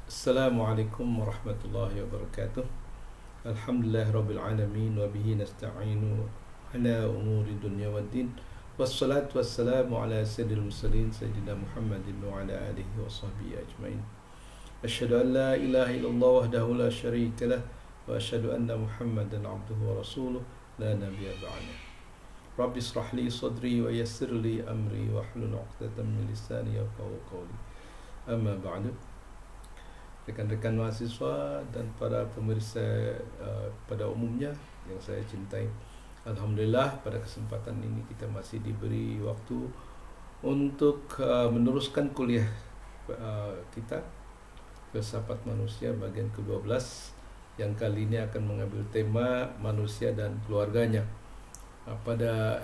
Assalamualaikum warahmatullahi wabarakatuh. Alhamdulillah rabbil alamin wa bihi nasta'inu ala umuri dunya waddin. Wassalatu wassalamu ala sayyidil mursalin sayyidina Muhammadin wa ala alihi wa sahbihi ajmain. Asyhadu an la ilaha illallah wahdahu la syarika lah wa asyhadu anna Muhammadan abduhu wa rasuluh la nabiyya ba'dah. Rabbi israh li sadri wa yassir li amri wa hlul 'uqdatam min lisani yafqahu qawli. Amma ba'du. Rekan-rekan mahasiswa dan para pemirsa pada umumnya yang saya cintai, alhamdulillah pada kesempatan ini kita masih diberi waktu untuk meneruskan kuliah kita Filsafat Manusia bagian ke-12 yang kali ini akan mengambil tema manusia dan keluarganya. Pada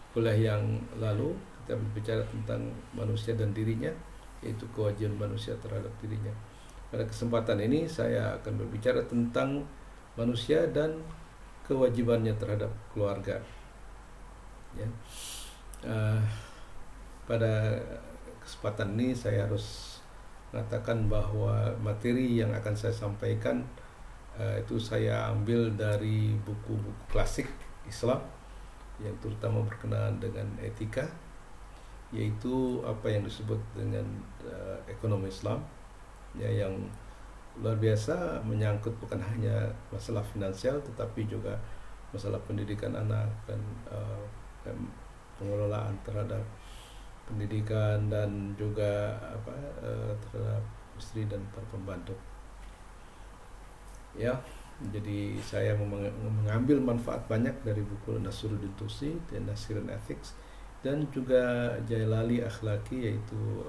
kuliah yang lalu kita berbicara tentang manusia dan dirinya, yaitu kewajiban manusia terhadap dirinya. Pada kesempatan ini saya akan berbicara tentang manusia dan kewajibannya terhadap keluarga. Ya. Pada kesempatan ini saya harus mengatakan bahwa materi yang akan saya sampaikan itu saya ambil dari buku-buku klasik Islam yang terutama berkenaan dengan etika, yaitu apa yang disebut dengan ekonomi Islam, ya, yang luar biasa menyangkut bukan hanya masalah finansial tetapi juga masalah pendidikan anak dan pengelolaan terhadap pendidikan dan juga terhadap istri dan para pembantu. Ya, jadi saya mengambil manfaat banyak dari buku Nasruddin Tusi, The Nasiran Ethics, dan juga Jailali Akhlaki, yaitu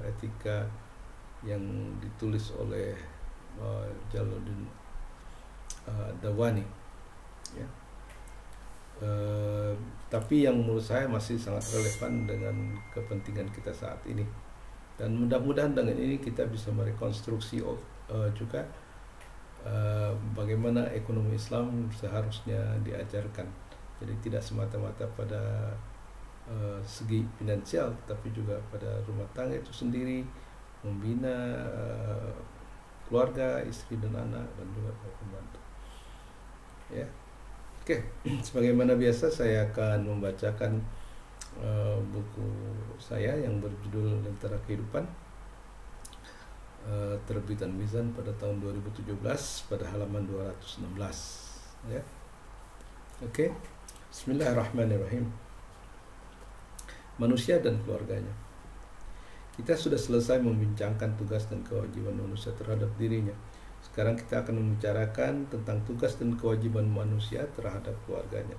etika yang ditulis oleh Jalaluddin Dawani, ya. Tapi yang menurut saya masih sangat relevan dengan kepentingan kita saat ini, dan mudah-mudahan dengan ini kita bisa merekonstruksi juga bagaimana ekonomi Islam seharusnya diajarkan. Jadi tidak semata-mata pada segi finansial, tapi juga pada rumah tangga itu sendiri, membina keluarga, istri dan anak, dan juga pembantu. Ya, oke. Sebagaimana biasa saya akan membacakan buku saya yang berjudul Lentera Kehidupan, terbitan Mizan pada tahun 2017 pada halaman 216. Ya, oke. Bismillahirrahmanirrahim. Manusia dan keluarganya. Kita sudah selesai membincangkan tugas dan kewajiban manusia terhadap dirinya. Sekarang kita akan membicarakan tentang tugas dan kewajiban manusia terhadap keluarganya.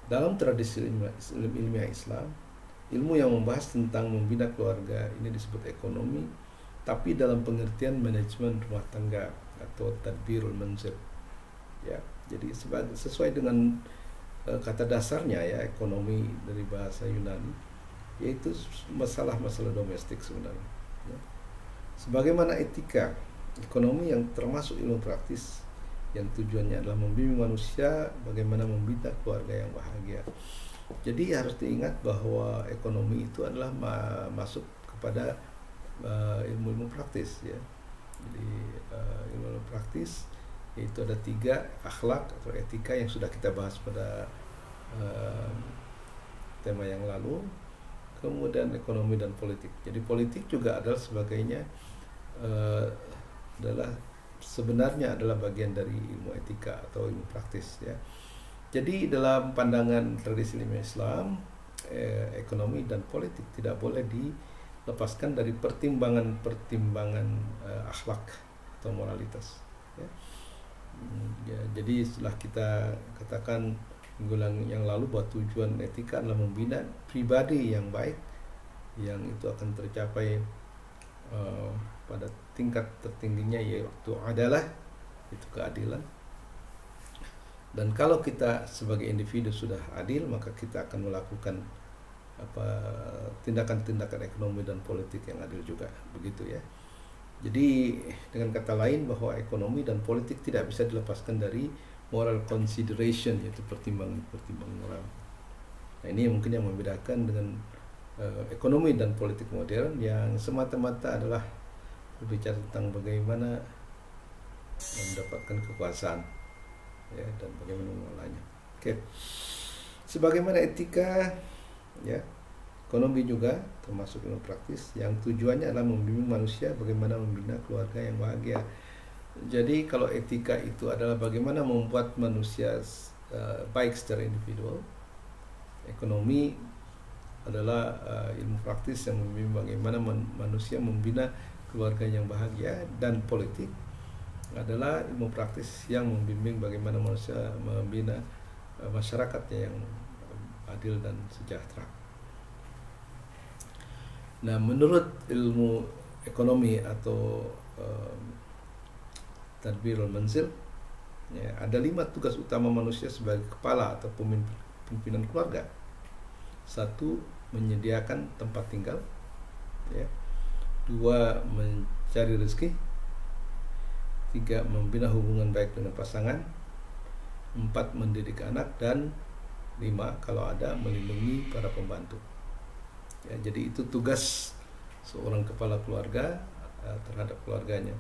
Dalam tradisi ilmiah Islam, ilmu yang membahas tentang membina keluarga ini disebut ekonomi, tapi dalam pengertian manajemen rumah tangga atau tadbirul manzil. Ya, jadi sesuai dengan kata dasarnya, ya, ekonomi dari bahasa Yunani, yaitu masalah-masalah domestik sebenarnya, ya. Sebagaimana etika, ekonomi yang termasuk ilmu praktis yang tujuannya adalah membimbing manusia bagaimana membina keluarga yang bahagia. Jadi harus diingat bahwa ekonomi itu adalah masuk kepada ilmu-ilmu praktis, ya. Jadi ilmu praktis yaitu ada 3, akhlak atau etika yang sudah kita bahas pada tema yang lalu. Kemudian ekonomi dan politik. Jadi politik juga adalah sebagainya, sebenarnya adalah bagian dari ilmu etika atau ilmu praktis, ya. Jadi dalam pandangan tradisi ilmiah Islam, ekonomi dan politik tidak boleh dilepaskan dari pertimbangan akhlak atau moralitas, ya. Ya, jadi setelah kita katakan minggu yang lalu bahwa tujuan etika adalah membina pribadi yang baik, yang itu akan tercapai pada tingkat tertingginya, yaitu adalah itu keadilan. Dan kalau kita sebagai individu sudah adil, maka kita akan melakukan tindakan-tindakan ekonomi dan politik yang adil juga, begitu, ya. Jadi dengan kata lain bahwa ekonomi dan politik tidak bisa dilepaskan dari moral consideration, yaitu pertimbangan moral. Nah, ini mungkin yang membedakan dengan ekonomi dan politik modern yang semata-mata adalah berbicara tentang bagaimana mendapatkan kekuasaan, ya, dan bagaimana mengolahnya. Oke. Sebagaimana etika, ya, ekonomi juga termasuk ilmu praktis yang tujuannya adalah membimbing manusia bagaimana membina keluarga yang bahagia. Jadi kalau etika itu adalah bagaimana membuat manusia baik secara individual, ekonomi adalah ilmu praktis yang membimbing bagaimana manusia membina keluarga yang bahagia, dan politik adalah ilmu praktis yang membimbing bagaimana manusia membina masyarakatnya yang adil dan sejahtera. Nah, menurut ilmu ekonomi atau Tadbirul Manzil, ya, ada 5 tugas utama manusia sebagai kepala atau pimpinan keluarga. 1. Menyediakan tempat tinggal, ya. 2. Mencari rezeki. 3. Membina hubungan baik dengan pasangan. 4. Mendidik anak. Dan 5. Kalau ada, melindungi para pembantu. Ya, jadi itu tugas seorang kepala keluarga terhadap keluarganya.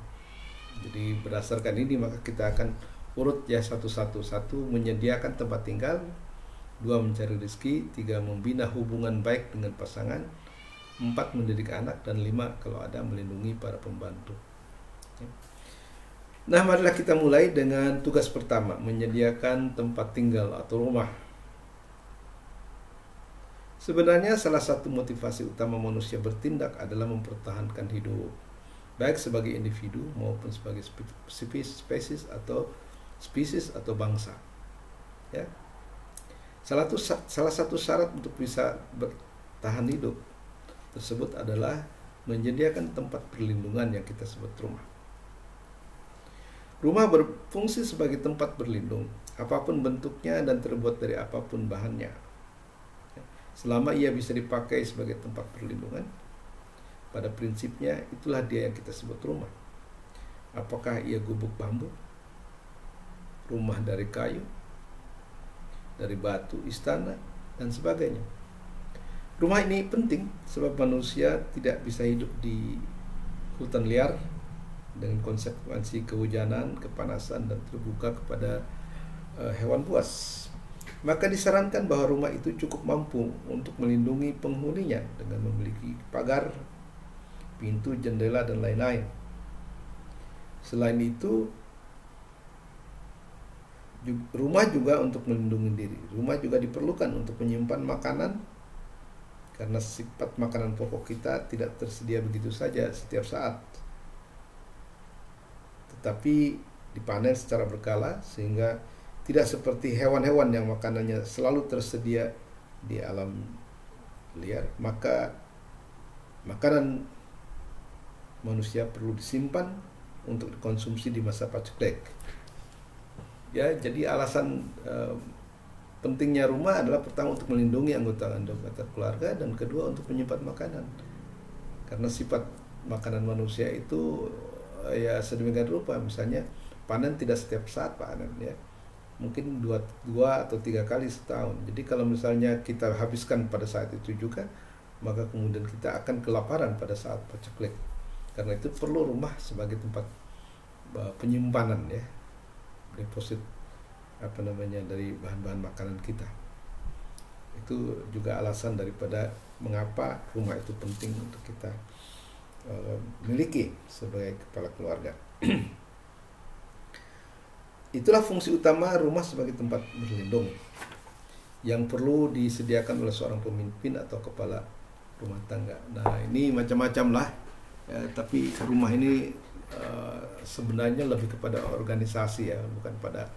Jadi berdasarkan ini maka kita akan urut ya satu-satu. 1. Menyediakan tempat tinggal. 2. Mencari rezeki. 3. Membina hubungan baik dengan pasangan. 4. Mendidik anak. Dan 5. Kalau ada, melindungi para pembantu. Nah, marilah kita mulai dengan tugas pertama, menyediakan tempat tinggal atau rumah. Sebenarnya salah satu motivasi utama manusia bertindak adalah mempertahankan hidup, baik sebagai individu maupun sebagai spesies atau bangsa. Ya. Salah satu syarat untuk bisa bertahan hidup tersebut adalah menyediakan tempat perlindungan yang kita sebut rumah. Rumah berfungsi sebagai tempat berlindung, apapun bentuknya dan terbuat dari apapun bahannya. Selama ia bisa dipakai sebagai tempat perlindungan, pada prinsipnya itulah dia yang kita sebut rumah. Apakah ia gubuk bambu, rumah dari kayu, dari batu, istana, dan sebagainya. Rumah ini penting sebab manusia tidak bisa hidup di hutan liar dengan konsekuensi kehujanan, kepanasan, dan terbuka kepada hewan buas. Maka disarankan bahwa rumah itu cukup mampu untuk melindungi penghuninya dengan memiliki pagar, pintu, jendela, dan lain-lain. Selain itu, rumah juga untuk melindungi diri. Rumah juga diperlukan untuk menyimpan makanan, karena sifat makanan pokok kita tidak tersedia begitu saja setiap saat, tetapi dipanen secara berkala, sehingga tidak seperti hewan-hewan yang makanannya selalu tersedia di alam liar. Maka makanan manusia perlu disimpan untuk dikonsumsi di masa paceklik. Ya, jadi alasan pentingnya rumah adalah pertama untuk melindungi anggota keluarga, dan kedua untuk menyimpan makanan. Karena sifat makanan manusia itu ya sedemikian rupa, misalnya panen tidak setiap saat panen, ya, mungkin dua atau 3 kali setahun. Jadi kalau misalnya kita habiskan pada saat itu juga, maka kemudian kita akan kelaparan pada saat paceklik. Karena itu perlu rumah sebagai tempat penyimpanan, ya, deposit dari bahan-bahan makanan kita. Itu juga alasan daripada mengapa rumah itu penting untuk kita miliki sebagai kepala keluarga. Itulah fungsi utama rumah sebagai tempat berlindung yang perlu disediakan oleh seorang pemimpin atau kepala rumah tangga. Nah, ini macam-macam lah, ya, tapi rumah ini sebenarnya lebih kepada organisasi, ya, bukan pada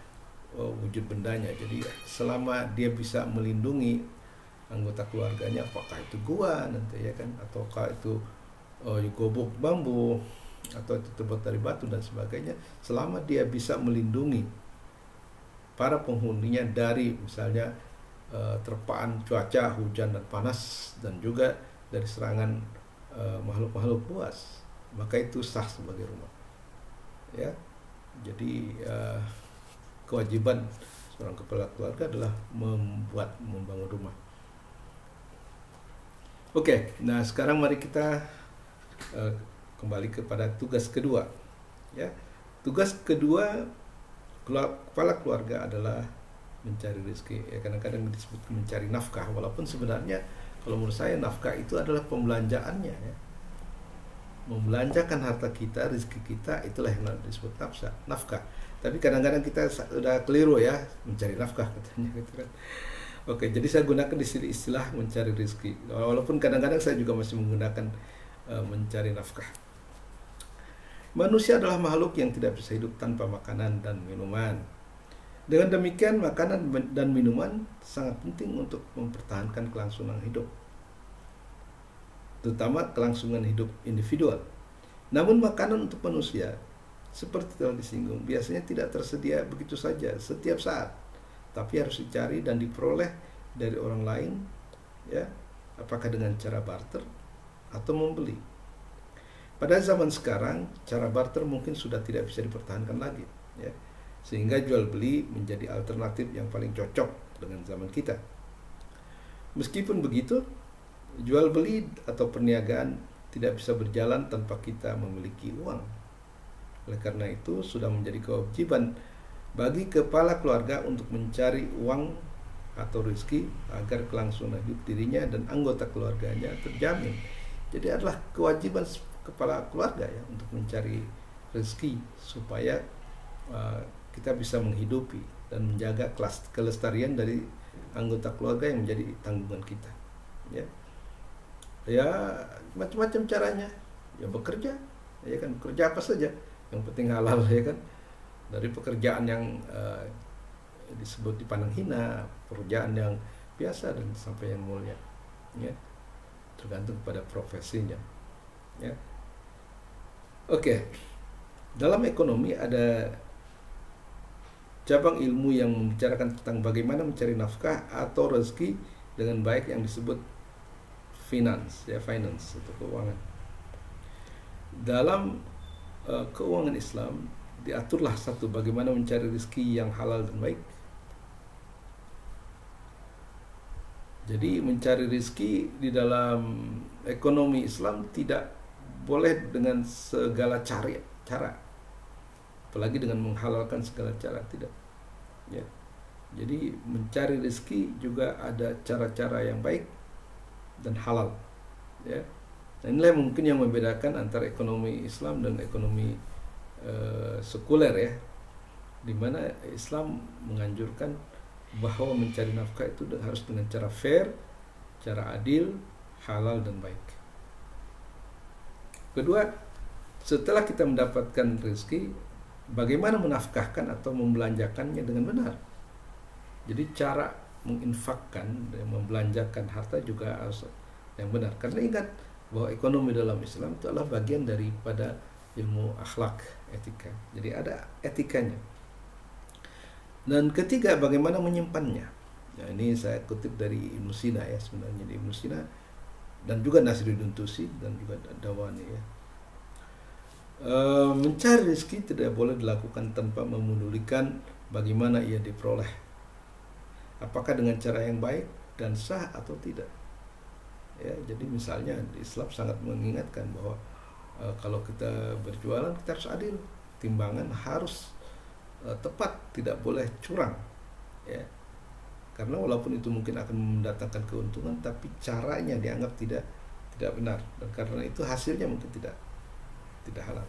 wujud bendanya. Jadi selama dia bisa melindungi anggota keluarganya, apakah itu gua nanti, ya kan, ataukah itu gobok bambu, atau itu terbuat dari batu dan sebagainya, selama dia bisa melindungi para penghuninya dari misalnya terpaan cuaca, hujan dan panas, dan juga dari serangan makhluk-makhluk buas, maka itu sah sebagai rumah. Ya, jadi kewajiban seorang kepala keluarga adalah membangun rumah. Oke, nah sekarang mari kita kembali kepada tugas kedua. Ya, tugas kedua kepala keluarga adalah mencari rezeki. Ya, kadang-kadang disebut mencari nafkah, walaupun sebenarnya kalau menurut saya nafkah itu adalah pembelanjaannya. Ya. Membelanjakan harta kita, rezeki kita, itulah yang disebut nafkah. Tapi kadang-kadang kita sudah keliru ya, mencari nafkah katanya gitu kan. Oke, jadi saya gunakan istilah mencari rezeki. Walaupun kadang-kadang saya juga masih menggunakan mencari nafkah. Manusia adalah makhluk yang tidak bisa hidup tanpa makanan dan minuman. Dengan demikian, makanan dan minuman sangat penting untuk mempertahankan kelangsungan hidup, terutama kelangsungan hidup individual. Namun makanan untuk manusia, seperti telah disinggung, biasanya tidak tersedia begitu saja setiap saat, tapi harus dicari dan diperoleh dari orang lain, ya, apakah dengan cara barter atau membeli. Pada zaman sekarang, cara barter mungkin sudah tidak bisa dipertahankan lagi, ya, sehingga jual beli menjadi alternatif yang paling cocok dengan zaman kita. Meskipun begitu, jual beli atau perniagaan tidak bisa berjalan tanpa kita memiliki uang. Oleh karena itu, sudah menjadi kewajiban bagi kepala keluarga untuk mencari uang atau rezeki agar kelangsungan hidup dirinya dan anggota keluarganya terjamin. Jadi adalah kewajiban kepala keluarga ya untuk mencari rezeki supaya kita bisa menghidupi dan menjaga kelestarian dari anggota keluarga yang menjadi tanggungan kita. Ya macam-macam caranya. Ya bekerja, ya kan, bekerja apa saja, yang penting halal, ya kan. Dari pekerjaan yang disebut dipandang hina, pekerjaan yang biasa, dan sampai yang mulia, ya, tergantung pada profesinya, ya. Oke, dalam ekonomi ada cabang ilmu yang membicarakan tentang bagaimana mencari nafkah atau rezeki dengan baik yang disebut finance atau keuangan. Dalam keuangan Islam diaturlah satu, bagaimana mencari rezeki yang halal dan baik. Jadi mencari rezeki di dalam ekonomi Islam tidak boleh dengan segala cara, apalagi dengan menghalalkan segala cara, tidak. Ya. Jadi mencari rezeki juga ada cara-cara yang baik dan halal. Ya. Nah, inilah mungkin yang membedakan antara ekonomi Islam dan ekonomi sekuler, ya, di mana Islam menganjurkan bahwa mencari nafkah itu harus dengan cara fair, cara adil, halal dan baik. Kedua, setelah kita mendapatkan rezeki, bagaimana menafkahkan atau membelanjakannya dengan benar. Jadi cara menginfakkan dan membelanjakan harta juga harus yang benar. Karena ingat bahwa ekonomi dalam Islam itu adalah bagian daripada ilmu akhlak, etika. Jadi ada etikanya. Dan ketiga, bagaimana menyimpannya. Nah, ini saya kutip dari Ibnu Sina, ya, sebenarnya di Ibnu Sina dan juga Nasiruddin Tusi dan juga Dawani, ya. Mencari rezeki tidak boleh dilakukan tanpa memedulikan bagaimana ia diperoleh, apakah dengan cara yang baik dan sah atau tidak. Ya, jadi misalnya Islam sangat mengingatkan bahwa kalau kita berjualan kita harus adil, timbangan harus tepat, tidak boleh curang, ya. Karena walaupun itu mungkin akan mendatangkan keuntungan, tapi caranya dianggap tidak benar, dan karena itu hasilnya mungkin tidak halal.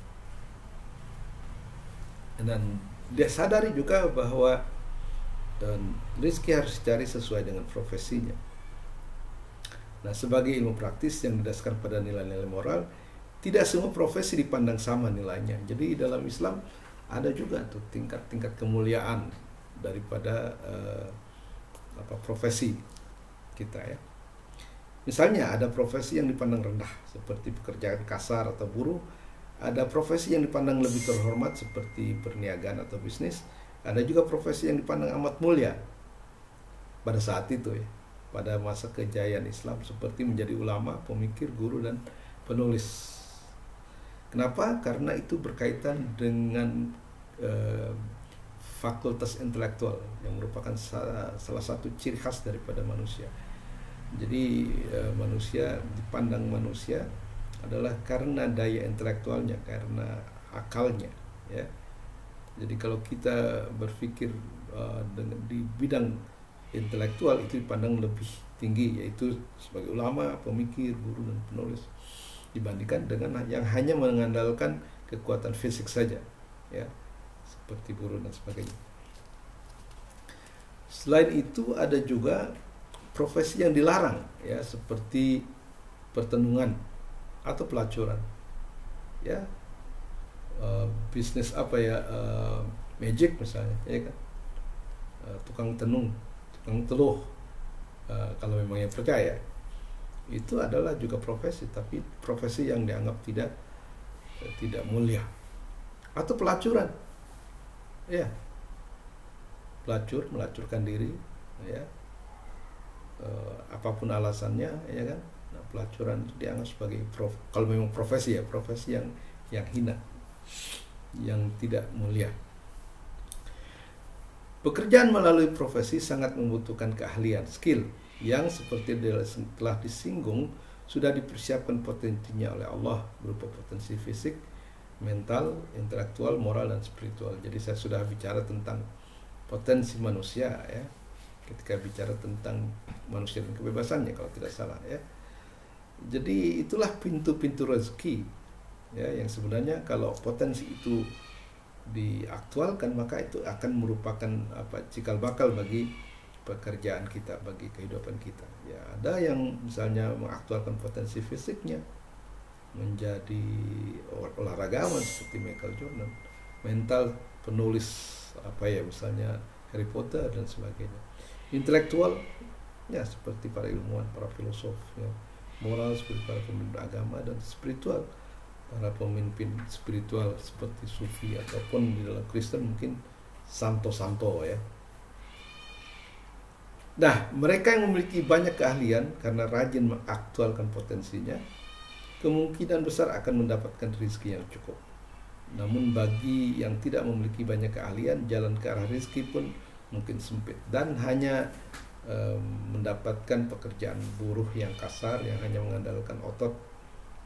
Dan dia sadari juga bahwa rezeki harus dicari sesuai dengan profesinya. Nah, sebagai ilmu praktis yang didasarkan pada nilai-nilai moral, tidak semua profesi dipandang sama nilainya. Jadi dalam Islam ada juga tuh tingkat-tingkat kemuliaan daripada profesi kita, ya. Misalnya ada profesi yang dipandang rendah seperti pekerjaan kasar atau buruh, ada profesi yang dipandang lebih terhormat seperti perniagaan atau bisnis, ada juga profesi yang dipandang amat mulia pada saat itu, ya, pada masa kejayaan Islam, seperti menjadi ulama, pemikir, guru dan penulis. Kenapa? Karena itu berkaitan dengan fakultas intelektual yang merupakan salah satu ciri khas daripada manusia. Jadi manusia dipandang manusia adalah karena daya intelektualnya, karena akalnya, ya. Jadi kalau kita berpikir di bidang intelektual itu dipandang lebih tinggi, yaitu sebagai ulama, pemikir, guru dan penulis, dibandingkan dengan yang hanya mengandalkan kekuatan fisik saja, ya, seperti buruh dan sebagainya. Selain itu ada juga profesi yang dilarang, ya, seperti pertenungan atau pelacuran, ya, bisnis apa ya, magic misalnya, ya kan, tukang tenung, tukang teluh, kalau memang yang percaya, itu adalah juga profesi, tapi profesi yang dianggap tidak mulia. Atau pelacuran, ya, melacurkan diri, ya, apapun alasannya, ya kan. Nah, pelacuran itu dianggap sebagai kalau memang profesi, ya, profesi yang hina, yang tidak mulia. Pekerjaan melalui profesi sangat membutuhkan keahlian, skill, yang seperti telah disinggung sudah dipersiapkan potensinya oleh Allah berupa potensi fisik, mental, intelektual, moral, dan spiritual. Jadi saya sudah bicara tentang potensi manusia, ya, ketika bicara tentang manusia dan kebebasannya kalau tidak salah, ya. Jadi itulah pintu-pintu rezeki, ya, yang sebenarnya kalau potensi itu diaktualkan maka itu akan merupakan cikal bakal bagi pekerjaan kita, bagi kehidupan kita. Ya, ada yang misalnya mengaktualkan potensi fisiknya menjadi olahragawan seperti Michael Jordan, mental penulis misalnya Harry Potter dan sebagainya, intelektual, ya, seperti para ilmuwan, para filosof, ya, moral seperti para pemimpin agama, dan spiritual para pemimpin spiritual seperti Sufi ataupun di dalam Kristen mungkin santo-santo, ya. Nah, mereka yang memiliki banyak keahlian karena rajin mengaktualkan potensinya, kemungkinan besar akan mendapatkan rezeki yang cukup. Namun bagi yang tidak memiliki banyak keahlian, jalan ke arah rezeki pun mungkin sempit dan hanya mendapatkan pekerjaan buruh yang kasar, yang hanya mengandalkan otot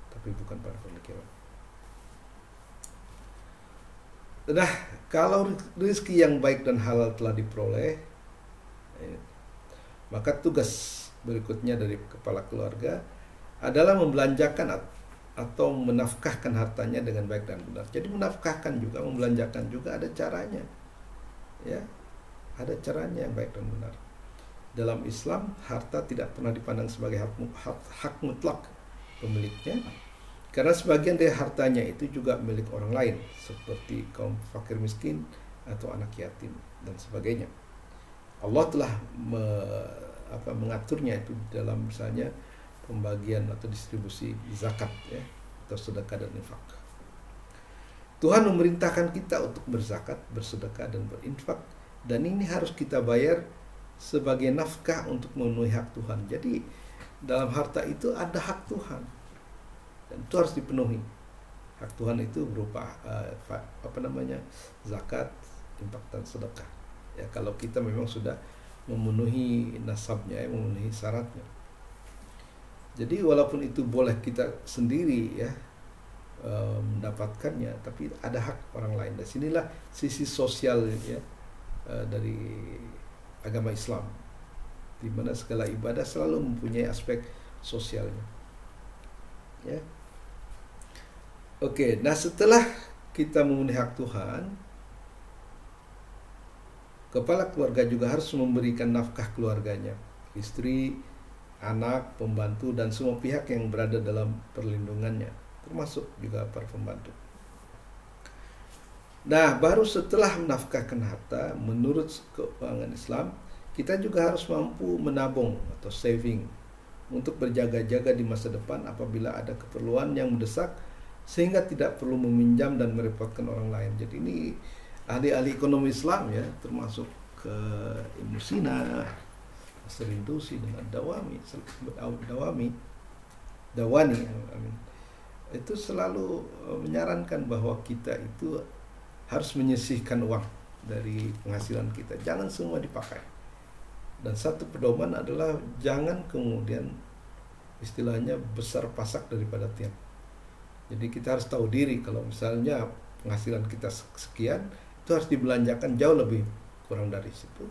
tapi bukan pada pemikiran. Nah, kalau rezeki yang baik dan halal telah diperoleh, maka tugas berikutnya dari kepala keluarga adalah membelanjakan atau menafkahkan hartanya dengan baik dan benar. Jadi menafkahkan juga, membelanjakan juga ada caranya, ya, ada caranya yang baik dan benar. Dalam Islam, harta tidak pernah dipandang sebagai hak mutlak pemiliknya, karena sebagian dari hartanya itu juga milik orang lain, seperti kaum fakir miskin atau anak yatim dan sebagainya. Allah telah mengaturnya itu dalam misalnya pembagian atau distribusi zakat, ya, atau sedekah dan infak. Tuhan memerintahkan kita untuk berzakat, bersedekah dan berinfak, dan ini harus kita bayar sebagai nafkah untuk memenuhi hak Tuhan. Jadi dalam harta itu ada hak Tuhan dan itu harus dipenuhi. Hak Tuhan itu berupa zakat, infak dan sedekah. Ya, kalau kita memang sudah memenuhi nasabnya, ya, memenuhi syaratnya. Jadi walaupun itu boleh kita sendiri, ya, mendapatkannya, tapi ada hak orang lain. Dan sinilah sisi sosial, ya, dari agama Islam, di mana segala ibadah selalu mempunyai aspek sosialnya, ya. Oke, nah setelah kita memenuhi hak Tuhan, kepala keluarga juga harus memberikan nafkah keluarganya, istri, anak, pembantu, dan semua pihak yang berada dalam perlindungannya, termasuk juga para pembantu. Nah, baru setelah menafkahkan harta, menurut keuangan Islam, kita juga harus mampu menabung atau saving untuk berjaga-jaga di masa depan apabila ada keperluan yang mendesak, sehingga tidak perlu meminjam dan merepotkan orang lain. Jadi ini ahli-ahli ekonomi Islam, ya, termasuk Ibnu Sina, Serindusi dengan Dawani, itu selalu menyarankan bahwa kita itu harus menyisihkan uang dari penghasilan kita, jangan semua dipakai. Dan satu pedoman adalah jangan kemudian istilahnya besar pasak daripada tiang. Jadi kita harus tahu diri, kalau misalnya penghasilan kita sekian, itu harus dibelanjakan jauh lebih kurang dari situ.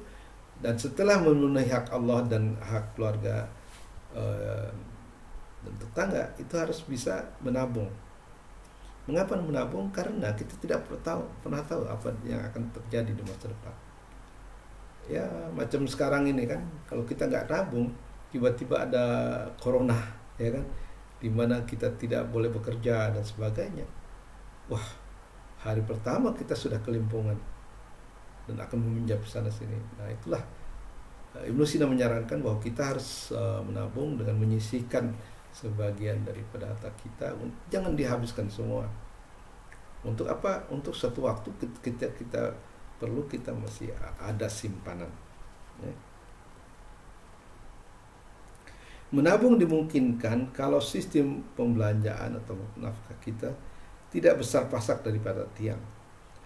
Dan setelah memenuhi hak Allah dan hak keluarga dan tetangga, itu harus bisa menabung. Mengapa menabung? Karena kita tidak pernah tahu apa yang akan terjadi di masa depan. Ya macam sekarang ini kan, kalau kita nggak nabung, tiba-tiba ada corona, ya kan, dimana kita tidak boleh bekerja dan sebagainya. Wah, hari pertama kita sudah kelimpungan dan akan meminjam sana sini. Nah itulah Ibnu Sina menyarankan bahwa kita harus menabung dengan menyisihkan sebagian daripada harta kita, jangan dihabiskan semua. Untuk apa? Untuk suatu waktu kita perlu, kita masih ada simpanan. Ya. Menabung dimungkinkan kalau sistem pembelanjaan atau nafkah kita tidak besar pasak daripada tiang.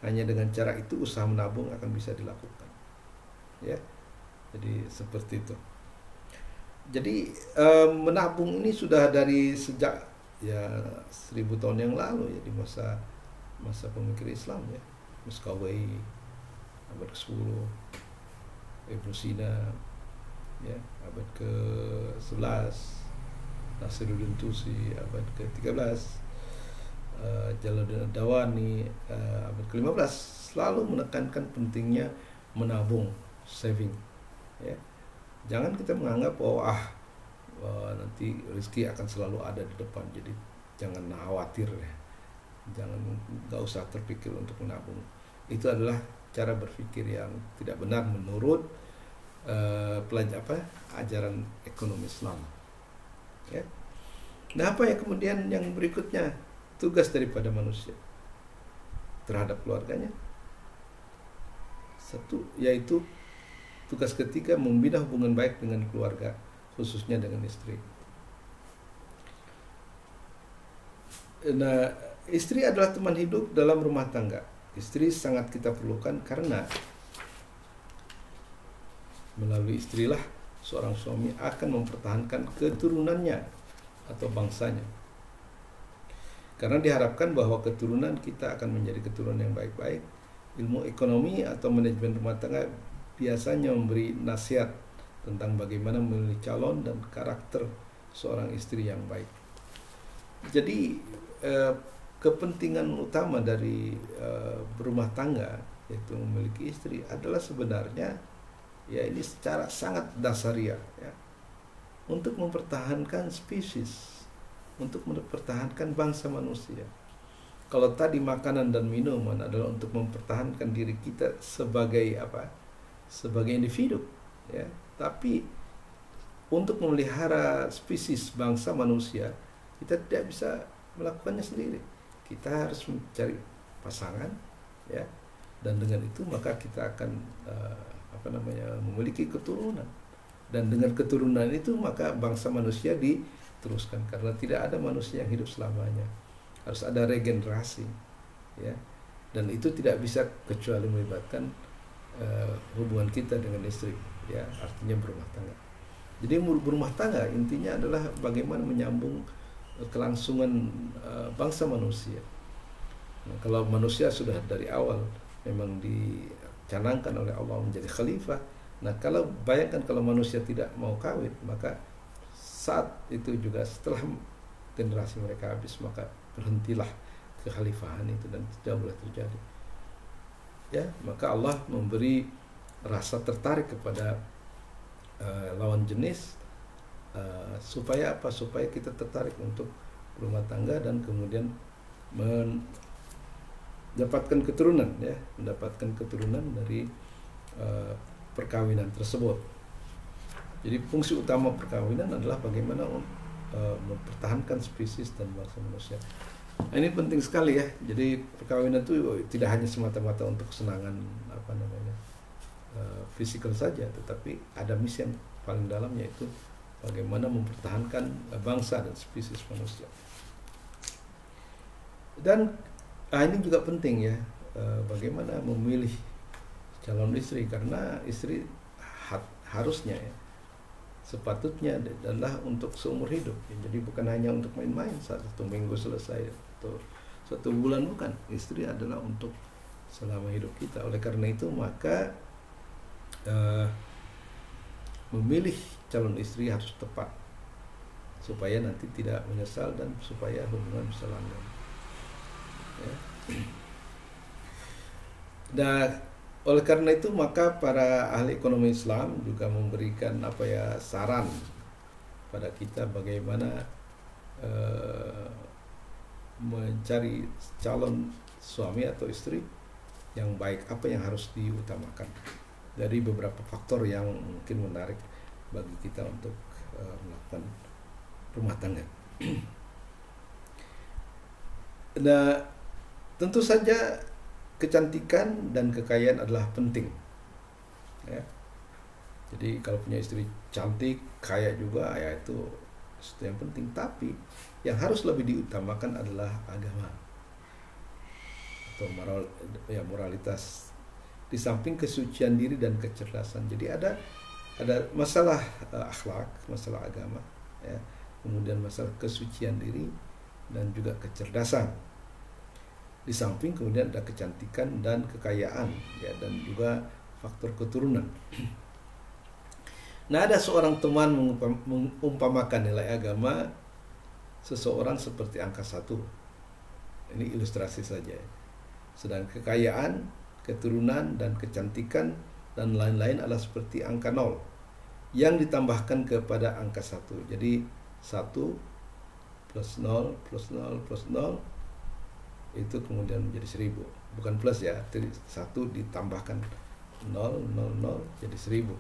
Hanya dengan cara itu usaha menabung akan bisa dilakukan. Ya, jadi seperti itu. Jadi menabung ini sudah dari sejak ya 1000 tahun yang lalu ya, di masa pemikir Islam ya, Miskawai abad ke-10, Ibnu Sina ya abad ke-11, Nasiruddin Tusi abad ke-13, Jalaluddin Ad-Dawani abad ke-15 selalu menekankan pentingnya menabung, saving ya. Jangan kita menganggap nanti rezeki akan selalu ada di depan, jadi jangan khawatir ya. Nggak usah terpikir untuk menabung. Itu adalah cara berpikir yang tidak benar menurut ajaran ekonomi Islam. Ya. Nah, apa ya kemudian yang berikutnya, tugas daripada manusia terhadap keluarganya? Satu, yaitu tugas ketiga, membina hubungan baik dengan keluarga, khususnya dengan istri. Nah, istri adalah teman hidup dalam rumah tangga. Istri sangat kita perlukan karena melalui istrilah seorang suami akan mempertahankan keturunannya atau bangsanya. Karena diharapkan bahwa keturunan kita akan menjadi keturunan yang baik-baik. Ilmu ekonomi atau manajemen rumah tangga biasanya memberi nasihat tentang bagaimana memilih calon dan karakter seorang istri yang baik. Jadi kepentingan utama dari berumah tangga, yaitu memiliki istri, adalah sebenarnya ya ini secara sangat dasariah ya, untuk mempertahankan spesies, untuk mempertahankan bangsa manusia. Kalau tadi makanan dan minuman adalah untuk mempertahankan diri kita sebagai sebagai individu ya, tapi untuk memelihara spesies bangsa manusia kita tidak bisa melakukannya sendiri. Kita harus mencari pasangan ya, dan dengan itu maka kita akan memiliki keturunan, dan dengan keturunan itu maka bangsa manusia diteruskan, karena tidak ada manusia yang hidup selamanya, harus ada regenerasi ya, dan itu tidak bisa kecuali melibatkan hubungan kita dengan istri ya, artinya berumah tangga. Jadi berumah tangga intinya adalah bagaimana menyambung kelangsungan bangsa manusia. Nah, kalau manusia sudah dari awal memang dicanangkan oleh Allah menjadi khalifah, nah kalau bayangkan kalau manusia tidak mau kawin, maka saat itu juga setelah generasi mereka habis, maka berhentilah kekhalifahan itu dan tidak boleh terjadi. Ya, maka Allah memberi rasa tertarik kepada lawan jenis supaya apa? Supaya kita tertarik untuk berumah tangga dan kemudian mendapatkan keturunan ya, mendapatkan keturunan dari perkawinan tersebut. Jadi fungsi utama perkawinan adalah bagaimana mempertahankan spesies dan bangsa manusia. Nah, ini penting sekali ya. Jadi perkawinan itu tidak hanya semata-mata untuk kesenangan fisikal saja, tetapi ada misi yang paling dalam, yaitu bagaimana mempertahankan bangsa dan spesies manusia. Dan ini juga penting ya, bagaimana memilih calon istri, karena istri harusnya ya, sepatutnya adalah untuk seumur hidup ya. Jadi bukan hanya untuk main-main saat 1 minggu selesai. atau 1 bulan, bukan. Istri adalah untuk selama hidup kita. Oleh karena itu maka memilih calon istri harus tepat supaya nanti tidak menyesal dan supaya hubungan bisa langgeng. Ya. Nah, oleh karena itu maka para ahli ekonomi Islam juga memberikan saran pada kita bagaimana mencari calon suami atau istri yang baik, apa yang harus diutamakan dari beberapa faktor yang mungkin menarik bagi kita untuk melakukan rumah tangga. Nah, tentu saja kecantikan dan kekayaan adalah penting, ya. Jadi kalau punya istri cantik, kaya juga, ya itu yang penting. Tapi yang harus lebih diutamakan adalah agama atau moralitas, di samping kesucian diri dan kecerdasan. Jadi ada masalah akhlak, masalah agama, ya, kemudian masalah kesucian diri dan juga kecerdasan. Di samping kemudian ada kecantikan dan kekayaan, ya, dan juga faktor keturunan. Nah, ada seorang teman mengumpamakan nilai agama seseorang seperti angka 1. Ini ilustrasi saja. Sedang kekayaan, keturunan, dan kecantikan dan lain-lain adalah seperti angka 0 yang ditambahkan kepada angka 1. Jadi 1 plus 0 plus 0 plus 0 itu kemudian menjadi 1000. Bukan plus, ya, jadi 1 ditambahkan 0, 0, 0 jadi 1000.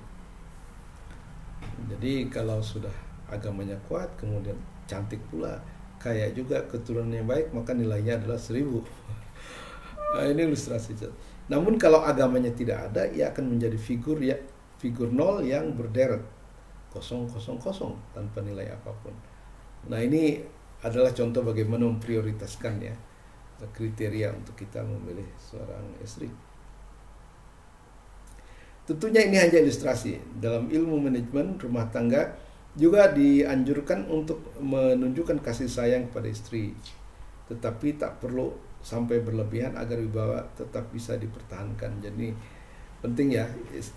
Jadi kalau sudah agamanya kuat, kemudian cantik pula, kaya juga, keturunan yang baik, maka nilainya adalah 1000. Nah, ini ilustrasi. Namun kalau agamanya tidak ada, ia akan menjadi figur 0 yang berderet 000 tanpa nilai apapun. Nah, ini adalah contoh bagaimana memprioritaskan, ya, kriteria untuk kita memilih seorang istri. Tentunya ini hanya ilustrasi. Dalam ilmu manajemen rumah tangga juga dianjurkan untuk menunjukkan kasih sayang pada istri, tetapi tak perlu sampai berlebihan agar wibawa tetap bisa dipertahankan. Jadi penting, ya,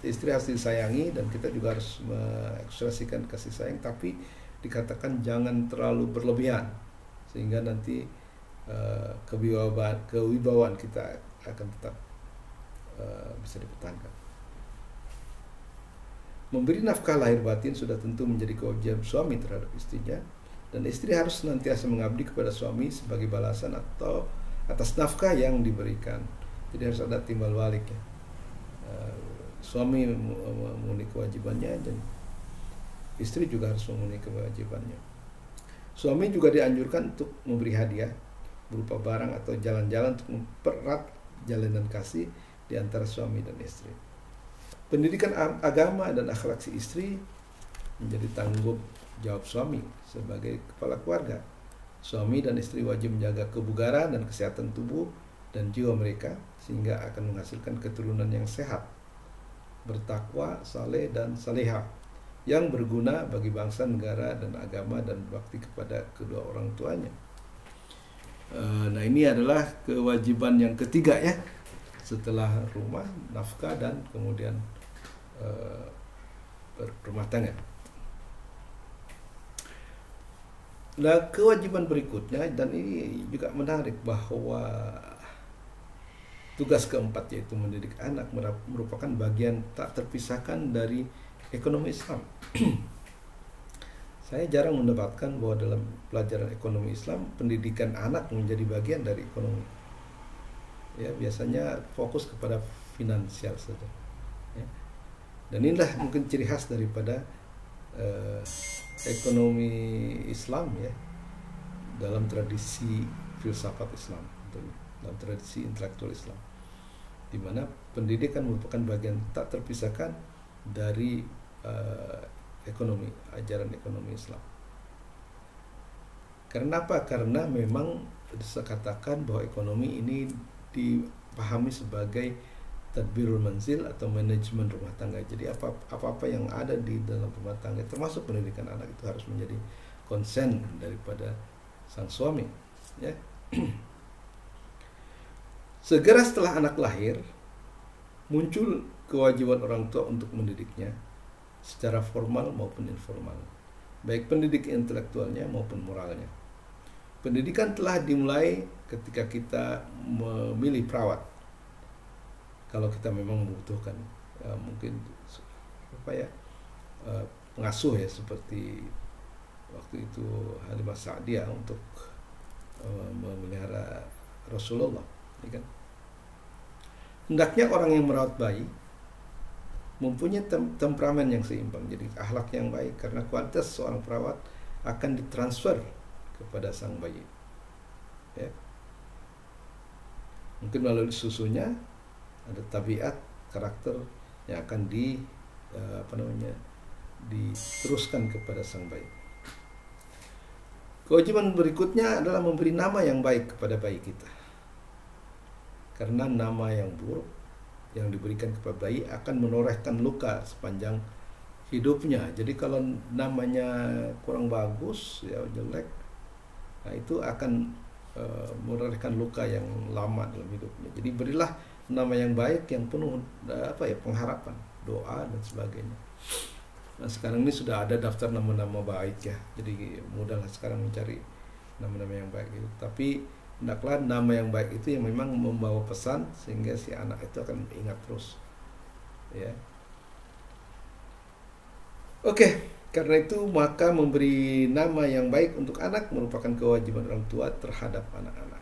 istri harus disayangi dan kita juga harus mengekspresikan kasih sayang, tapi dikatakan jangan terlalu berlebihan sehingga nanti kewibawaan kita akan tetap bisa dipertahankan. Memberi nafkah lahir batin sudah tentu menjadi kewajiban suami terhadap istrinya, dan istri harus senantiasa mengabdi kepada suami sebagai balasan atau atas nafkah yang diberikan. Jadi harus ada timbal balik, ya. Suami memenuhi kewajibannya dan istri juga harus memenuhi kewajibannya. Suami juga dianjurkan untuk memberi hadiah berupa barang atau jalan-jalan untuk mempererat jalinan kasih di antara suami dan istri. Pendidikan agama dan akhlak si istri menjadi tanggung jawab suami sebagai kepala keluarga. Suami dan istri wajib menjaga kebugaran dan kesehatan tubuh dan jiwa mereka sehingga akan menghasilkan keturunan yang sehat, bertakwa, saleh dan salehah, yang berguna bagi bangsa, negara, dan agama, dan berbakti kepada kedua orang tuanya. Nah, ini adalah kewajiban yang ketiga, ya, setelah rumah, nafkah, dan kemudian rumah tangga. Nah, kewajiban berikutnya, dan ini juga menarik, bahwa tugas keempat yaitu mendidik anak merupakan bagian tak terpisahkan dari ekonomi Islam. Saya jarang mendapatkan bahwa dalam pelajaran ekonomi Islam pendidikan anak menjadi bagian dari ekonomi. Ya, biasanya fokus kepada finansial saja. Ya. Dan inilah mungkin ciri khas daripada ekonomi Islam, ya, dalam tradisi filsafat Islam, dalam tradisi intelektual Islam, di mana pendidikan merupakan bagian tak terpisahkan dari ekonomi, ajaran ekonomi Islam. Karena apa? Karena memang saya katakan bahwa ekonomi ini dipahami sebagai tadbirul manzil atau manajemen rumah tangga. Jadi apa-apa yang ada di dalam rumah tangga, termasuk pendidikan anak, itu harus menjadi konsen daripada sang suami, ya. Segera setelah anak lahir, muncul kewajiban orang tua untuk mendidiknya secara formal maupun informal, baik pendidik intelektualnya maupun moralnya. Pendidikan telah dimulai ketika kita memilih perawat, kalau kita memang membutuhkan, mungkin pengasuh ya, seperti waktu itu Halimah Sa'diyah untuk memelihara Rasulullah, ya kan? Hendaknya orang yang merawat bayi mempunyai temperamen yang seimbang, jadi akhlak yang baik, karena kualitas seorang perawat akan ditransfer kepada sang bayi, ya. Mungkin melalui susunya ada tabiat, karakter yang akan diteruskan kepada sang bayi. Kewajiban berikutnya adalah memberi nama yang baik kepada bayi kita, karena nama yang buruk yang diberikan kepada bayi akan menorehkan luka sepanjang hidupnya. Jadi kalau namanya kurang bagus, ya jelek, nah itu akan menorehkan luka yang lama dalam hidupnya. Jadi berilah nama yang baik yang penuh pengharapan, doa dan sebagainya. Nah, sekarang ini sudah ada daftar nama-nama baik ya, jadi mudahlah sekarang mencari nama-nama yang baik itu. Tapi hendaklah nama yang baik itu yang memang membawa pesan sehingga si anak itu akan ingat terus, ya. Oke, karena itu maka memberi nama yang baik untuk anak merupakan kewajiban orang tua terhadap anak-anak.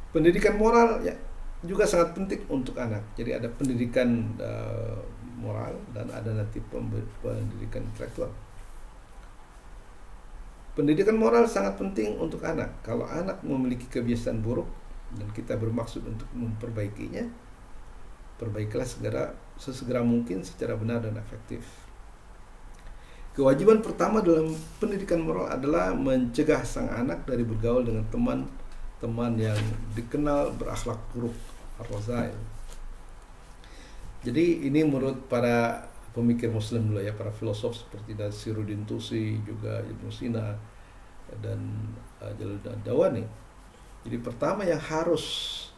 Pendidikan moral ya juga sangat penting untuk anak. Jadi ada pendidikan moral dan ada nanti pendidikan intelektual. Pendidikan moral sangat penting untuk anak. Kalau anak memiliki kebiasaan buruk dan kita bermaksud untuk memperbaikinya, perbaikilah sesegera mungkin secara benar dan efektif. Kewajiban pertama dalam pendidikan moral adalah mencegah sang anak dari bergaul dengan teman-teman yang dikenal berakhlak buruk, ar-razail. Jadi ini menurut para pemikir Muslim dulu ya, para filosof seperti Nasiruddin Tusi, juga Ibnu Sina dan Jalaluddin Ad-Dawani. Jadi pertama yang harus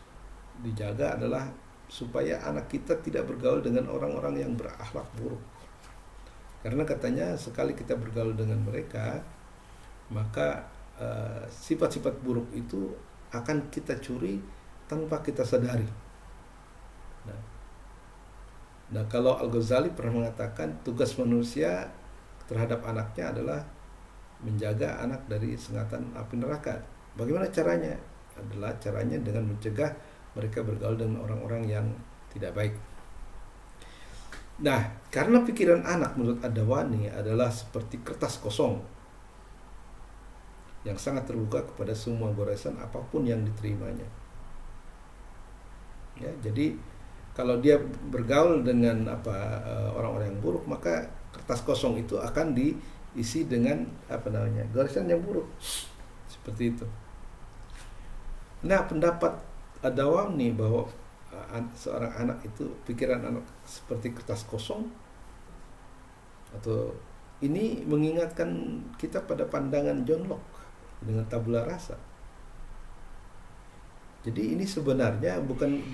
dijaga adalah supaya anak kita tidak bergaul dengan orang-orang yang berakhlak buruk. Karena katanya sekali kita bergaul dengan mereka, maka sifat-sifat buruk itu akan kita curi tanpa kita sadari. Nah, kalau Al-Ghazali pernah mengatakan tugas manusia terhadap anaknya adalah menjaga anak dari sengatan api neraka. Bagaimana caranya? Adalah caranya dengan mencegah mereka bergaul dengan orang-orang yang tidak baik. Nah, karena pikiran anak menurut Ad-Dawani adalah seperti kertas kosong yang sangat terbuka kepada semua goresan apapun yang diterimanya. Ya, jadi kalau dia bergaul dengan orang-orang yang buruk, maka kertas kosong itu akan diisi dengan goresan yang buruk. Seperti itu. Nah, pendapat Ad-Dawani bahwa seorang anak itu, pikiran anak seperti kertas kosong, atau ini mengingatkan kita pada pandangan John Locke dengan tabula rasa. Jadi ini sebenarnya bukan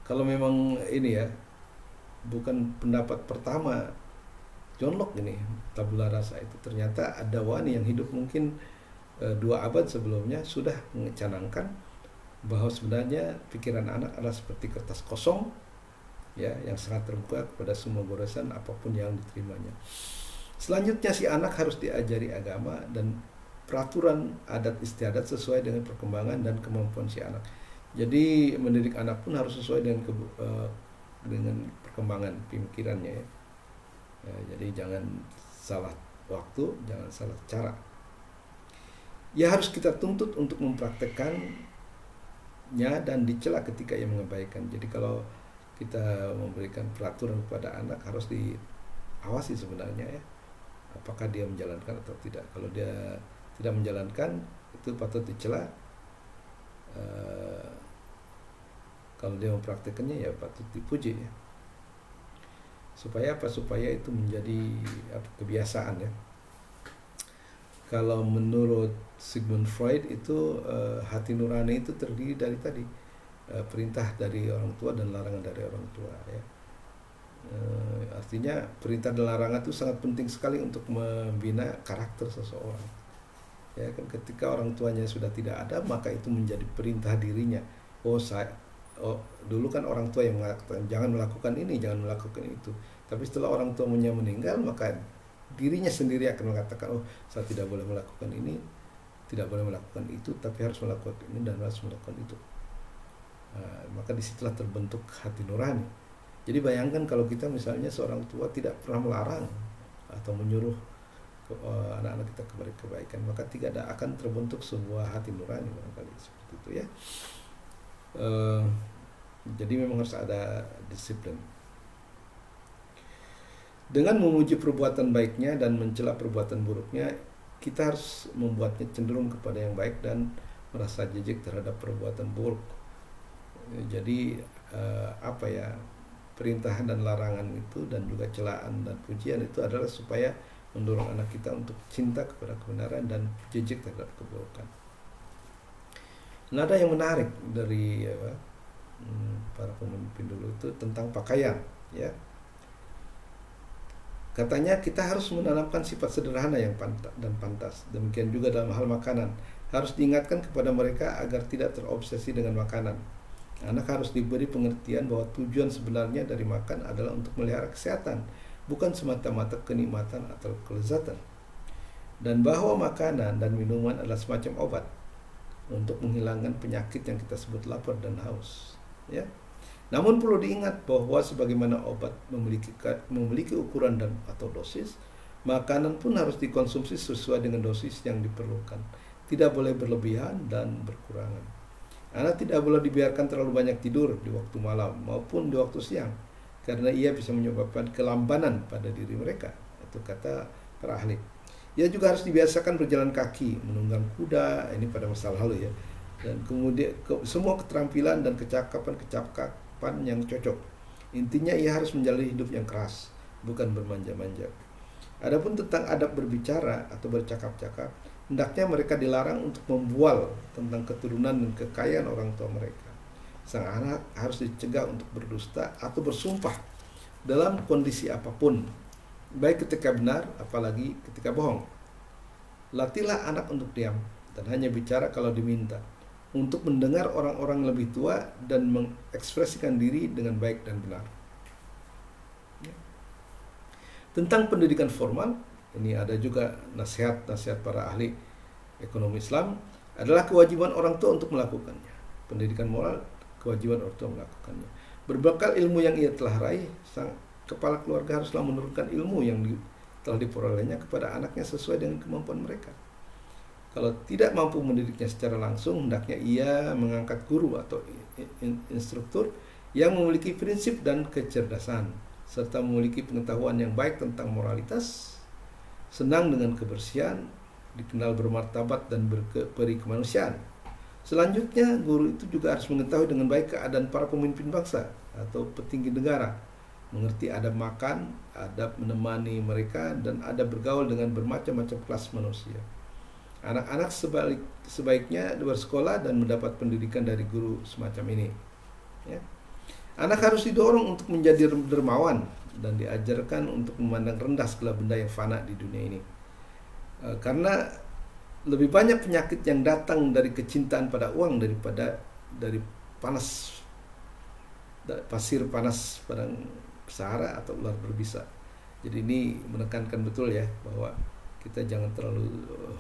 kalau memang ini ya, bukan pendapat pertama John Locke ini, tabula rasa itu. Ternyata Ad-Dawani yang hidup mungkin 2 abad sebelumnya sudah mencanangkan bahwa sebenarnya pikiran anak adalah seperti kertas kosong ya, yang sangat terbuka kepada semua goresan apapun yang diterimanya. Selanjutnya si anak harus diajari agama dan peraturan adat istiadat sesuai dengan perkembangan dan kemampuan si anak. Jadi mendidik anak pun harus sesuai dengan perkembangan pemikirannya ya. Jadi jangan salah waktu, jangan salah cara. Ya harus kita tuntut untuk mempraktekannya dan dicela ketika ia mengabaikan. Jadi kalau kita memberikan peraturan kepada anak harus diawasi sebenarnya ya, apakah dia menjalankan atau tidak. Kalau dia tidak menjalankan, itu patut dicela. Kalau dia mempraktekannya ya patut dipuji ya. Supaya itu menjadi kebiasaan ya. Kalau menurut Sigmund Freud itu hati nurani itu terdiri dari tadi perintah dari orang tua dan larangan dari orang tua, ya. Artinya perintah dan larangan itu sangat penting sekali untuk membina karakter seseorang. Ya kan, ketika orang tuanya sudah tidak ada, maka itu menjadi perintah dirinya. Dulu kan orang tua yang mengatakan jangan melakukan ini, jangan melakukan itu. Tapi setelah orang tuanya meninggal, maka dirinya sendiri akan mengatakan, oh, saya tidak boleh melakukan ini, tidak boleh melakukan itu, tapi harus melakukan ini dan harus melakukan itu. Maka disitulah terbentuk hati nurani. Jadi bayangkan kalau kita misalnya seorang tua tidak pernah melarang atau menyuruh anak-anak kita kepada kebaikan, maka tidak akan terbentuk sebuah hati nurani barangkali seperti itu, ya. Jadi memang harus ada disiplin. Dengan memuji perbuatan baiknya dan mencela perbuatan buruknya, kita harus membuatnya cenderung kepada yang baik dan merasa jijik terhadap perbuatan buruk. Jadi perintahan dan larangan itu dan juga celaan dan pujian itu adalah supaya mendorong anak kita untuk cinta kepada kebenaran dan jijik terhadap keburukan. Nada yang menarik dari para pemimpin dulu itu tentang pakaian, ya. Katanya kita harus menanamkan sifat sederhana yang pantas. Demikian juga dalam hal makanan. Harus diingatkan kepada mereka agar tidak terobsesi dengan makanan. Anak harus diberi pengertian bahwa tujuan sebenarnya dari makan adalah untuk melihara kesehatan, bukan semata-mata kenikmatan atau kelezatan. Dan bahwa makanan dan minuman adalah semacam obat untuk menghilangkan penyakit yang kita sebut lapar dan haus, ya. Namun perlu diingat bahwa sebagaimana obat memiliki ukuran dan atau dosis, makanan pun harus dikonsumsi sesuai dengan dosis yang diperlukan. Tidak boleh berlebihan dan berkurangan. Anak tidak boleh dibiarkan terlalu banyak tidur di waktu malam maupun di waktu siang, karena ia bisa menyebabkan kelambanan pada diri mereka. Itu kata para ahli. Ia juga harus dibiasakan berjalan kaki, menunggang kuda, ini pada masa lalu, ya. Dan kemudian semua keterampilan dan kecakapan yang cocok. Intinya ia harus menjalani hidup yang keras, bukan bermanja-manja. Adapun tentang adab berbicara atau bercakap-cakap, hendaknya mereka dilarang untuk membual tentang keturunan dan kekayaan orang tua mereka. Sang anak harus dicegah untuk berdusta atau bersumpah dalam kondisi apapun, baik ketika benar, apalagi ketika bohong. Latihlah anak untuk diam dan hanya bicara kalau diminta, untuk mendengar orang-orang lebih tua dan mengekspresikan diri dengan baik dan benar. Tentang pendidikan formal, ini ada juga nasihat-nasihat para ahli ekonomi Islam, adalah kewajiban orang tua untuk melakukannya. Pendidikan moral, kewajiban orang tua melakukannya. Berbekal ilmu yang ia telah raih, sang kepala keluarga haruslah menurunkan ilmu yang telah diperolehnya kepada anaknya sesuai dengan kemampuan mereka. Kalau tidak mampu mendidiknya secara langsung, hendaknya ia mengangkat guru atau instruktur yang memiliki prinsip dan kecerdasan, serta memiliki pengetahuan yang baik tentang moralitas, senang dengan kebersihan, dikenal bermartabat dan berperi kemanusiaan. Selanjutnya, guru itu juga harus mengetahui dengan baik keadaan para pemimpin bangsa atau petinggi negara, mengerti adab makan, adab menemani mereka, dan adab bergaul dengan bermacam-macam kelas manusia. Anak-anak sebaiknya bersekolah dan mendapat pendidikan dari guru semacam ini, ya. Anak harus didorong untuk menjadi dermawan dan diajarkan untuk memandang rendah segala benda yang fana di dunia ini. Karena lebih banyak penyakit yang datang dari kecintaan pada uang daripada dari pasir panas padang Sahara atau ular berbisa. Jadi ini menekankan betul, ya, bahwa kita jangan terlalu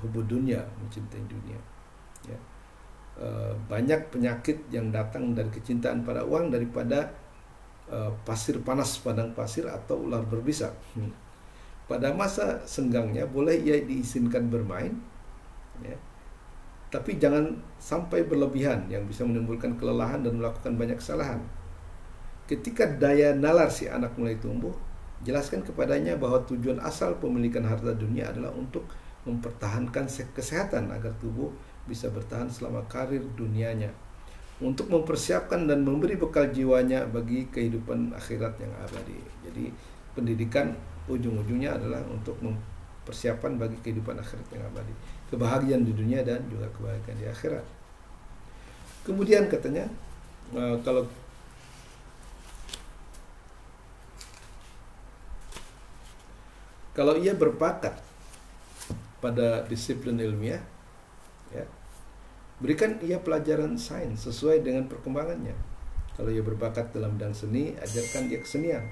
hubud dunia, mencintai dunia, ya. Banyak penyakit yang datang dari kecintaan pada uang daripada pasir panas padang pasir atau ular berbisa. Pada masa senggangnya boleh ia diizinkan bermain, ya, tapi jangan sampai berlebihan yang bisa menimbulkan kelelahan dan melakukan banyak kesalahan. Ketika daya nalar si anak mulai tumbuh, jelaskan kepadanya bahwa tujuan asal pemilikan harta dunia adalah untuk mempertahankan kesehatan agar tubuh bisa bertahan selama karir dunianya, untuk mempersiapkan dan memberi bekal jiwanya bagi kehidupan akhirat yang abadi. Jadi pendidikan ujung-ujungnya adalah untuk persiapan bagi kehidupan akhirat yang abadi, kebahagiaan di dunia dan juga kebahagiaan di akhirat. Kemudian katanya kalau ia berbakat pada disiplin ilmiah, ya, berikan ia pelajaran sains sesuai dengan perkembangannya. Kalau ia berbakat dalam bidang seni, ajarkan ia kesenian.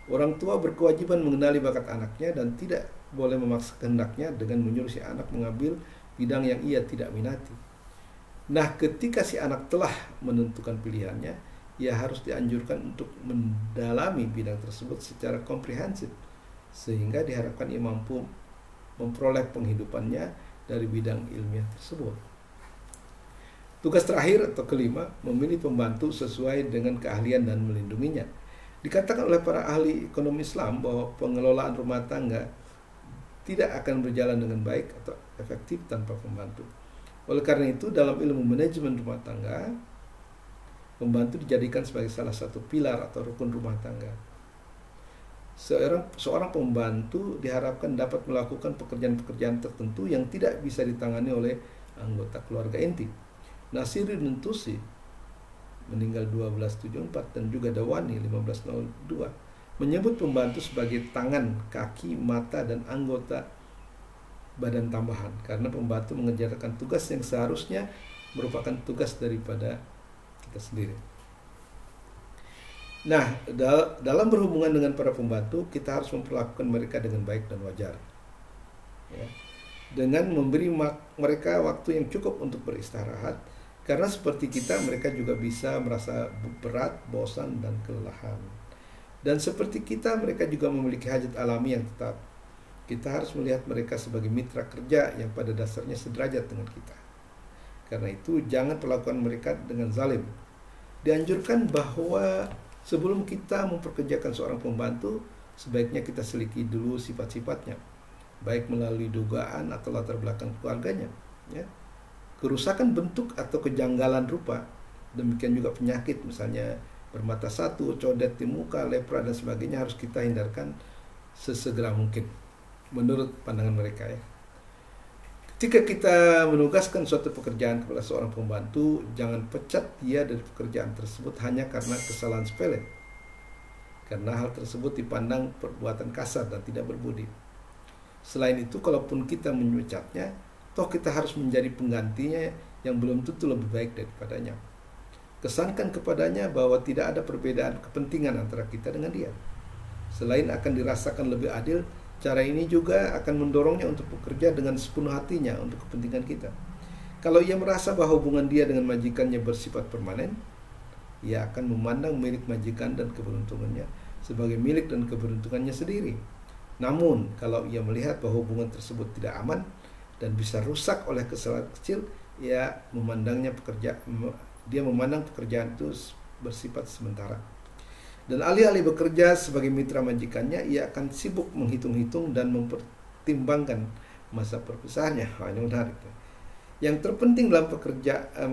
Orang tua berkewajiban mengenali bakat anaknya dan tidak boleh memaksa kehendaknya dengan menyuruh si anak mengambil bidang yang ia tidak minati. Nah, ketika si anak telah menentukan pilihannya, ia harus dianjurkan untuk mendalami bidang tersebut secara komprehensif, sehingga diharapkan ia mampu memperoleh penghidupannya dari bidang ilmiah tersebut. Tugas terakhir atau kelima, memilih pembantu sesuai dengan keahlian dan melindunginya. Dikatakan oleh para ahli ekonomi Islam bahwa pengelolaan rumah tangga tidak akan berjalan dengan baik atau efektif tanpa pembantu. Oleh karena itu, dalam ilmu manajemen rumah tangga, pembantu dijadikan sebagai salah satu pilar atau rukun rumah tangga. Seorang pembantu diharapkan dapat melakukan pekerjaan-pekerjaan tertentu yang tidak bisa ditangani oleh anggota keluarga inti. Nasiruddin Tusi meninggal 1274 dan juga Dawani 1502 menyebut pembantu sebagai tangan, kaki, mata, dan anggota badan tambahan, karena pembantu mengerjakan tugas yang seharusnya merupakan tugas daripada kita sendiri. Nah, dalam berhubungan dengan para pembantu, kita harus memperlakukan mereka dengan baik dan wajar, ya, dengan memberi mereka waktu yang cukup untuk beristirahat, karena seperti kita, mereka juga bisa merasa berat, bosan, dan kelelahan. Dan seperti kita, mereka juga memiliki hajat alami yang tetap. Kita harus melihat mereka sebagai mitra kerja yang pada dasarnya sederajat dengan kita. Karena itu, jangan perlakukan mereka dengan zalim. Dianjurkan bahwa sebelum kita memperkerjakan seorang pembantu, sebaiknya kita selidiki dulu sifat-sifatnya, baik melalui dugaan atau latar belakang keluarganya, ya. Kerusakan bentuk atau kejanggalan rupa, demikian juga penyakit, misalnya bermata satu, codet di muka, lepra, dan sebagainya, harus kita hindarkan sesegera mungkin menurut pandangan mereka, ya. Ketika kita menugaskan suatu pekerjaan kepada seorang pembantu, jangan pecat dia dari pekerjaan tersebut hanya karena kesalahan sepele, karena hal tersebut dipandang perbuatan kasar dan tidak berbudi. Selain itu, kalaupun kita memecatnya, toh kita harus menjadi penggantinya yang belum tentu lebih baik daripadanya. Kesankan kepadanya bahwa tidak ada perbedaan kepentingan antara kita dengan dia. Selain akan dirasakan lebih adil, cara ini juga akan mendorongnya untuk bekerja dengan sepenuh hatinya untuk kepentingan kita. Kalau ia merasa bahwa hubungan dia dengan majikannya bersifat permanen, ia akan memandang milik majikan dan keberuntungannya sebagai milik dan keberuntungannya sendiri. Namun, kalau ia melihat bahwa hubungan tersebut tidak aman dan bisa rusak oleh kesalahan kecil, ia memandang pekerjaan itu bersifat sementara. Dan alih-alih bekerja sebagai mitra majikannya, ia akan sibuk menghitung-hitung dan mempertimbangkan masa perpisahannya. Ini menarik. Yang terpenting dalam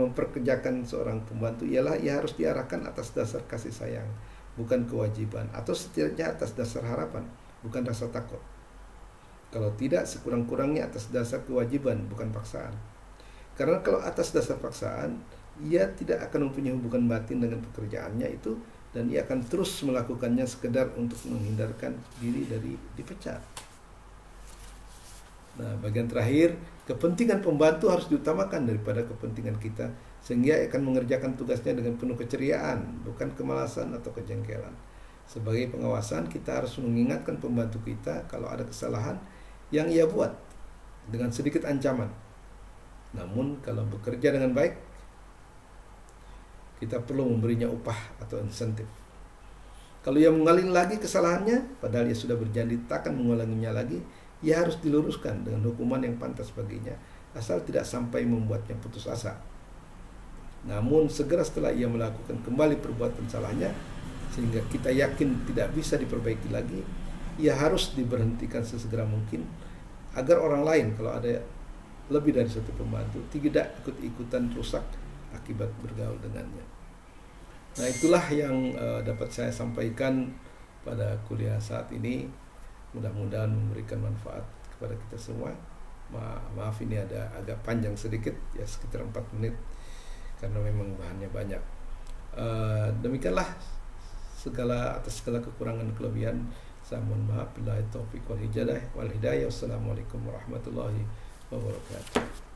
memperkerjakan seorang pembantu ialah ia harus diarahkan atas dasar kasih sayang, bukan kewajiban, atau setidaknya atas dasar harapan, bukan rasa takut. Kalau tidak, sekurang-kurangnya atas dasar kewajiban, bukan paksaan. Karena kalau atas dasar paksaan, ia tidak akan mempunyai hubungan batin dengan pekerjaannya itu, dan ia akan terus melakukannya sekedar untuk menghindarkan diri dari dipecat. Nah, bagian terakhir, kepentingan pembantu harus diutamakan daripada kepentingan kita, sehingga ia akan mengerjakan tugasnya dengan penuh keceriaan, bukan kemalasan atau kejengkelan. Sebagai pengawasan, kita harus mengingatkan pembantu kita kalau ada kesalahan yang ia buat dengan sedikit ancaman. Namun kalau bekerja dengan baik, kita perlu memberinya upah atau insentif. Kalau ia mengulangi lagi kesalahannya, padahal ia sudah berjanji tak akan mengulanginya lagi, ia harus diluruskan dengan hukuman yang pantas baginya, asal tidak sampai membuatnya putus asa. Namun segera setelah ia melakukan kembali perbuatan salahnya, sehingga kita yakin tidak bisa diperbaiki lagi, ia harus diberhentikan sesegera mungkin, agar orang lain kalau ada lebih dari satu pembantu tidak ikut-ikutan rusak akibat bergaul dengannya. Nah, itulah yang dapat saya sampaikan pada kuliah saat ini. Mudah-mudahan memberikan manfaat kepada kepada kita semua. Maaf ini agak panjang sedikit, ya sekitar 4 menit karena memang bahannya banyak. Demikianlah atas segala kekurangan kelebihan saya mohon maaf. Billahi taufiq wal hidayah. Wassalamualaikum warahmatullahi wabarakatuh.